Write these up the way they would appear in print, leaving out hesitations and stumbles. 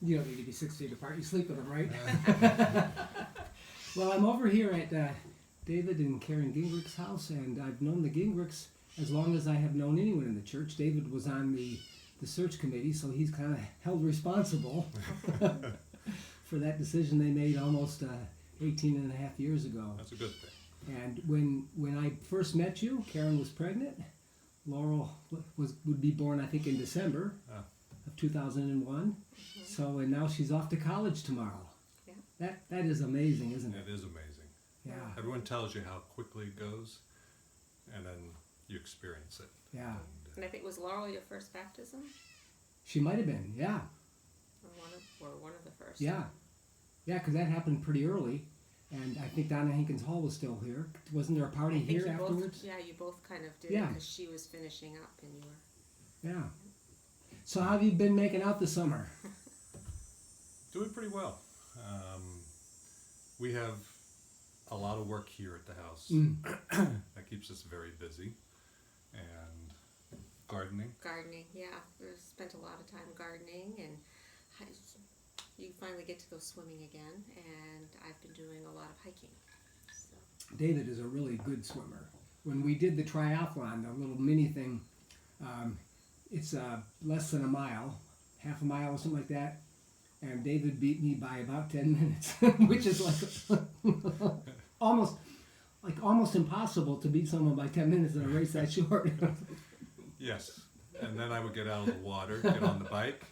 You don't need to be 6 feet apart. You sleep with them, right? Well, I'm over here at David and Karen Gingrich's house, and I've known the Gingrichs as long as I have known anyone in the church. David was on the search committee, so he's kind of held responsible for that decision they made almost 18 and a half years ago. That's a good thing. And when I first met you, Karen was pregnant. Laurel would be born, I think, in December of 2001. So, and now she's off to college tomorrow. Yeah. That is amazing, isn't it? It is amazing. Yeah. Everyone tells you how quickly it goes, and then you experience it. Yeah. And I think, was Laurel your first baptism? She might have been, yeah. Or one of the first. Yeah. Yeah, because that happened pretty early. And I think Donna Hankins Hall was still here. Wasn't there a party here afterwards? Yeah, you both kind of did, Yeah. because she was finishing up and you were. Yeah. So how have you been making out this summer? Doing pretty well. We have a lot of work here at the house. That keeps us very busy. And gardening. Gardening, yeah. We've spent a lot of time gardening, and you finally get to go swimming again, and I've been doing a lot of hiking. So. David is a really good swimmer. When we did the triathlon, the little mini thing, it's less than a mile, half a mile or something like that. And David beat me by about 10 minutes, which is like almost impossible to beat someone by 10 minutes in a race that short. Yes. And then I would get out of the water, get on the bike.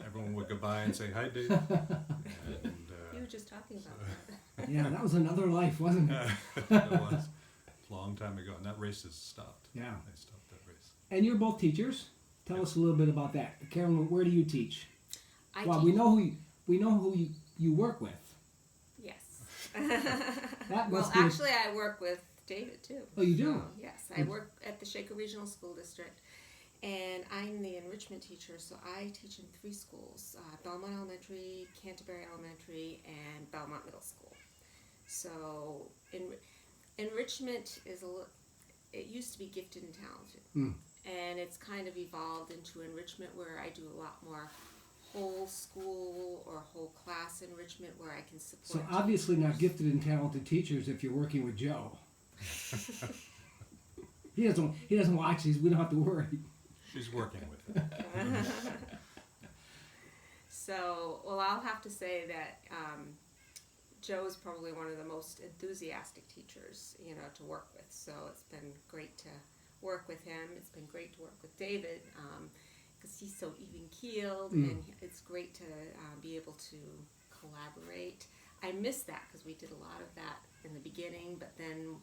Everyone would go by and say, "Hi, Dave." And, you were just talking about that. Yeah, that was another life, wasn't it? It was a long time ago, and that race has stopped. Yeah. They stopped that race. And you're both teachers. Tell us a little bit about that. Karen, where do you teach? I we know who you work with. Yes. That must well, be actually, I work with David too. Oh, you do? So, yes, I work at the Shaker Regional School District, and I'm the enrichment teacher. So I teach in 3 schools: Belmont Elementary, Canterbury Elementary, and Belmont Middle School. So enrichment is it used to be gifted and talented, and it's kind of evolved into enrichment, where I do a lot more whole school or whole class enrichment, where I can support. So obviously not gifted and talented teachers if you're working with Joe. He doesn't watch these. We don't have to worry. She's working with it. So, well, I'll have to say that Joe is probably one of the most enthusiastic teachers, to work with. So it's been great to work with him. It's been great to work with David, because he's so even-keeled, and it's great to be able to collaborate. I miss that, because we did a lot of that in the beginning, but then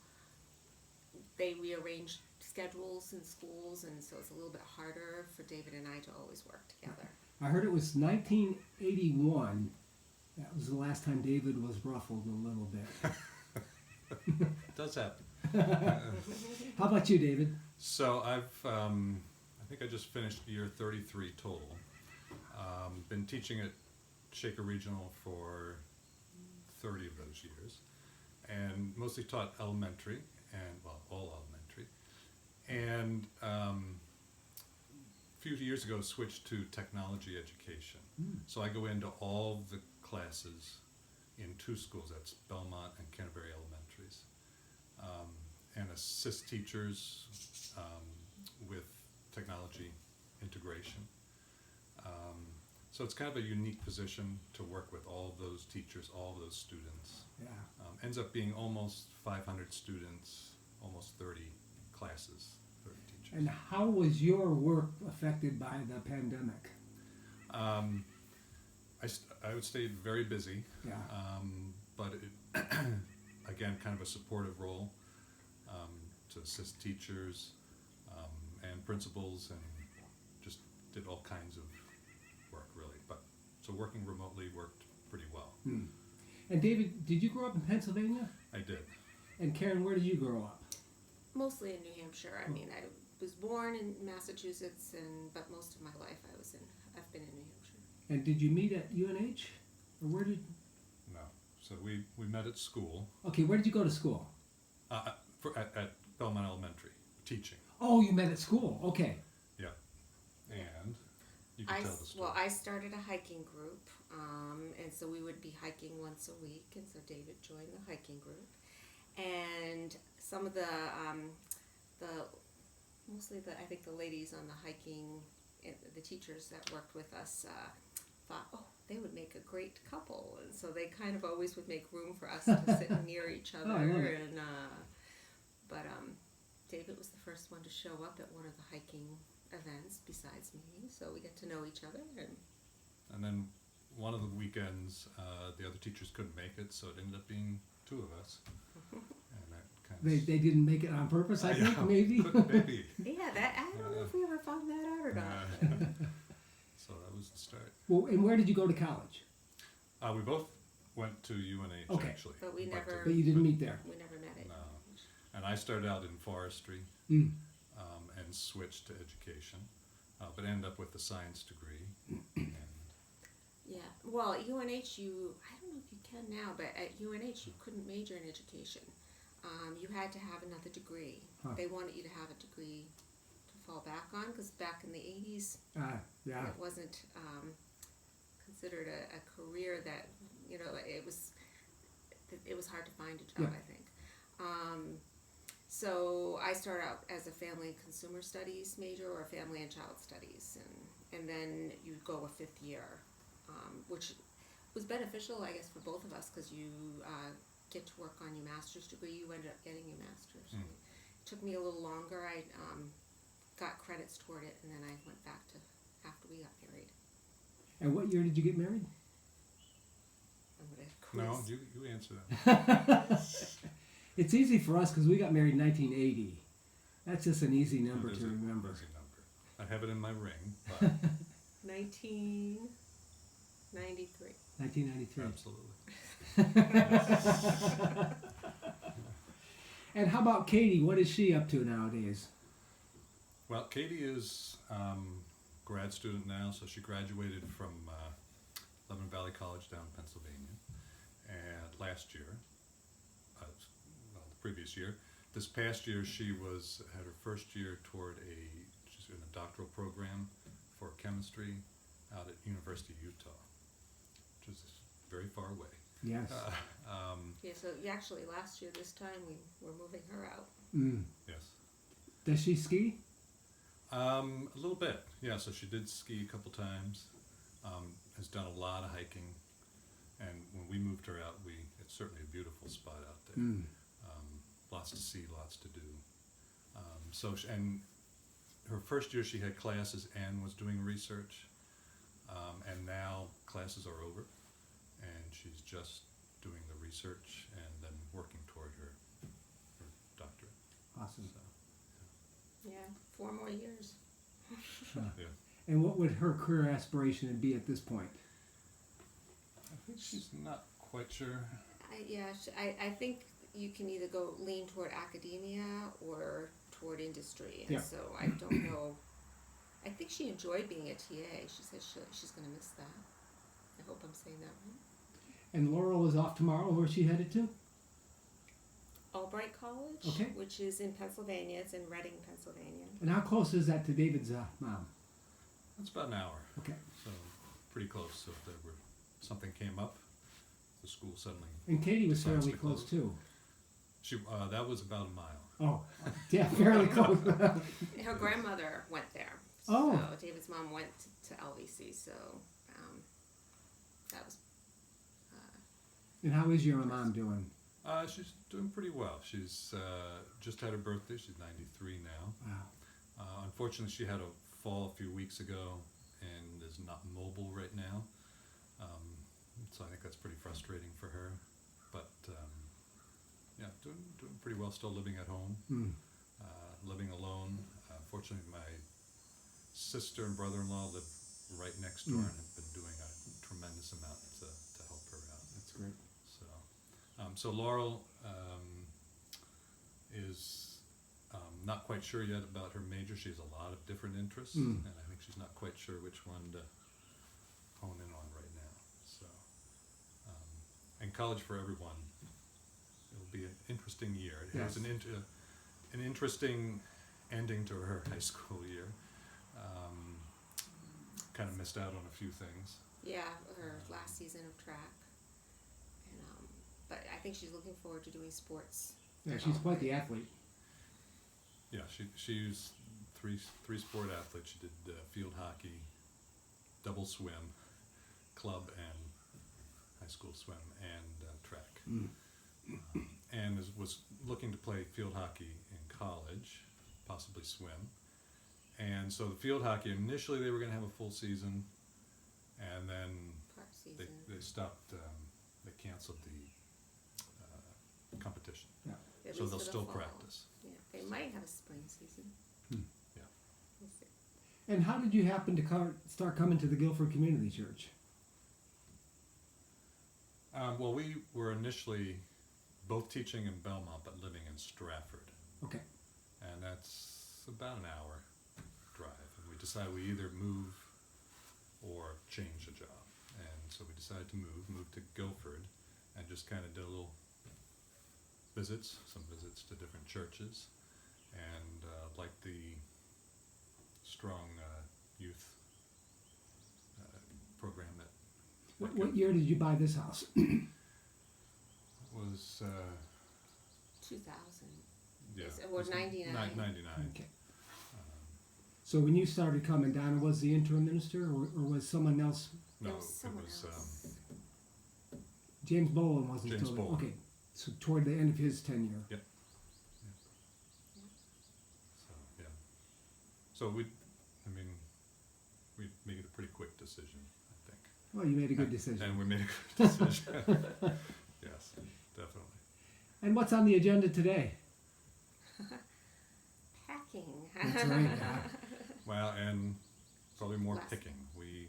they rearranged schedules in schools, and so it's a little bit harder for David and I to always work together. I heard it was 1981. That was the last time David was ruffled a little bit. It does happen. How about you, David? So I think I just finished year 33 total. Been teaching at Shaker Regional for 30 of those years, and mostly taught elementary, all elementary. And a few years ago switched to technology education. So I go into all the classes in 2 schools, that's Belmont and Canterbury Elementaries, and assist teachers with technology integration. So it's kind of a unique position to work with all of those teachers, all of those students. Yeah. Ends up being almost 500 students, almost 30 classes, 30 teachers. And how was your work affected by the pandemic? I would stay very busy, Yeah. but it, again, kind of a supportive role to assist teachers and principals, and just did all kinds of work, really. But so working remotely worked pretty well. And David, did you grow up in Pennsylvania? I did. And Karen, where did you grow up? Mostly in New Hampshire. I mean, I was born in Massachusetts, but most of my life I've been in New Hampshire. And did you meet at UNH? Or where did... No. So we met at school. Okay, where did you go to school? At Belmont Elementary, teaching. Oh, you met at school. Okay. Yeah. And You can tell the story. I started a hiking group, and so we would be hiking once a week, and so David joined the hiking group, and some of the mostly I think the ladies on the hiking, the teachers that worked with us thought, oh, they would make a great couple, and so they kind of always would make room for us to sit near each other. I love it. And but David was the first one to show up at one of the hiking events besides me, so we get to know each other. And then one of the weekends, the other teachers couldn't make it, so it ended up being two of us. And that kind of They didn't make it on purpose, I think, maybe. Maybe. Yeah, I don't know if we ever found that out or not. So that was the start. Well, and where did you go to college? We both went to UNH, Okay. actually. But we never- But you didn't meet there. We never met it. No. And I started out in forestry Mm. and switched to education, but ended up with a science degree. And Yeah, well, at UNH, I don't know if you can now, but at UNH you couldn't major in education. You had to have another degree. Huh. They wanted you to have a degree to fall back on, because back in the 80s, Yeah. it wasn't considered a career that, it was hard to find a job, Yeah. I think. So I started out as a family and consumer studies major, or family and child studies, and then you go a fifth year, which was beneficial, I guess, for both of us, because you get to work on your master's degree. You ended up getting your master's. Mm. It took me a little longer. I got credits toward it, and then I went back to after we got married. And what year did you get married? I'm gonna no, quiz. you answer that. It's easy for us because we got married in 1980. That's just an easy number It is to a remember. easy number. I have it in my ring, but 1993. 1993. absolutely. And how about Katie? What is she up to nowadays? Well, Katie is grad student now, so she graduated from Lebanon Valley College down in Pennsylvania, and last year, the previous year, this past year she had her first year toward she's in a doctoral program for chemistry out at University of Utah, which is very far away. Yes. Yeah, so actually last year this time we were moving her out. Yes. Does she ski? A little bit, yeah. So she did ski a couple times. Has done a lot of hiking, and when we moved her out, it's certainly a beautiful spot out there. Lots to see, lots to do. And her first year she had classes and was doing research, and now classes are over, and she's just doing the research and then working toward her doctorate. Awesome. So, Yeah, 4 more years. yeah. And what would her career aspiration be at this point? I think she's not quite sure. I think you can either lean toward academia or toward industry, and Yeah. so I don't know. I think she enjoyed being a TA. She said she's going to miss that. I hope I'm saying that right. And Laurel is off tomorrow. Where's she headed to? Albright College, Okay. which is in Pennsylvania. It's in Reading, Pennsylvania. And how close is that to David's mom? That's about an hour, Okay. so pretty close. So if something came up, the school suddenly. And Katie was Decides fairly to close close. too. That was about a mile. Oh, yeah, fairly close. Her grandmother went there. Oh. So David's mom went to LVC, so that was. And how is your mom doing? She's doing pretty well. She's just had her birthday. She's 93 now. Wow. Unfortunately, she had a fall a few weeks ago and is not mobile right now. So I think that's pretty frustrating for her. But yeah, doing pretty well. Still living at home, living alone. Fortunately, my sister and brother-in-law live right next door and have been doing a tremendous amount to help her out. That's great. So Laurel is not quite sure yet about her major. She has a lot of different interests, and I think she's not quite sure which one to hone in on right now. So, and college for everyone, it'll be an interesting year. It has an interesting ending to her high school year. kind of missed out on a few things. Yeah, her last season of track. And but I think she's looking forward to doing sports. Yeah, she's quite the athlete. Yeah, she's three sport athlete. She did field hockey, double swim, club and high school swim, and track. And was looking to play field hockey in college, possibly swim. And so the field hockey, initially they were going to have a full season, and then Part season. they stopped, they canceled the competition. At So least they'll for the still fall. practice. Yeah, they might have a spring season. Yeah. We'll see. And how did you happen to start coming to the Gilford Community Church? Well, we were initially both teaching in Belmont but living in Stratford. Okay. And that's about an hour drive. And we decided we either move or change a job. And so we decided to move to Gilford, and just kind of did a little some visits to different churches, and liked the strong youth program that What year did you buy this house? was 2000. yeah, Or 99. 99. Okay. So when you started coming, Donna was the interim minister, or was someone else? No, There was someone it was else. James Boland wasn't James still. Boland. Okay. So toward the end of his tenure. so yeah. So we made a pretty quick decision, I think. Well, you made a good decision. And we made a good decision. Yes, definitely. And what's on the agenda today? Packing. That's right. Well, and probably more Less. picking. We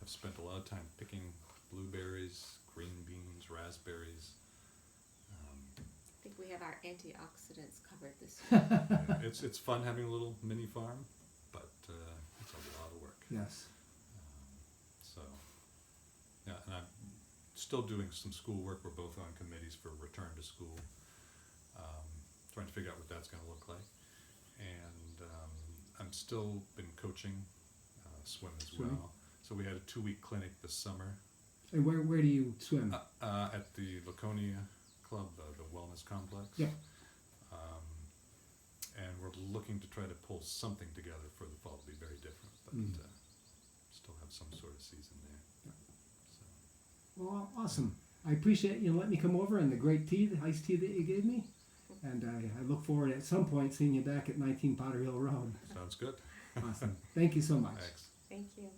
have spent a lot of time picking blueberries, green beans, raspberries. I think we have our antioxidants covered this year. It's fun having a little mini farm, but it's a lot of work. Yes. So, yeah, and I'm still doing some school work. We're both on committees for return to school, trying to figure out what that's going to look like. And I'm still been coaching swim as Swimming. well. So we had a 2-week clinic this summer And where do you swim? at the Laconia Club, the wellness complex. Yep. And we're looking to try to pull something together for the fall. It'll be very different, but still have some sort of season there. So. Well, awesome. I appreciate you letting me come over and the great tea, the iced tea that you gave me. And I look forward at some point seeing you back at 19 Potter Hill Road. Sounds good. Awesome. Thank you so much. Thanks. Thank you.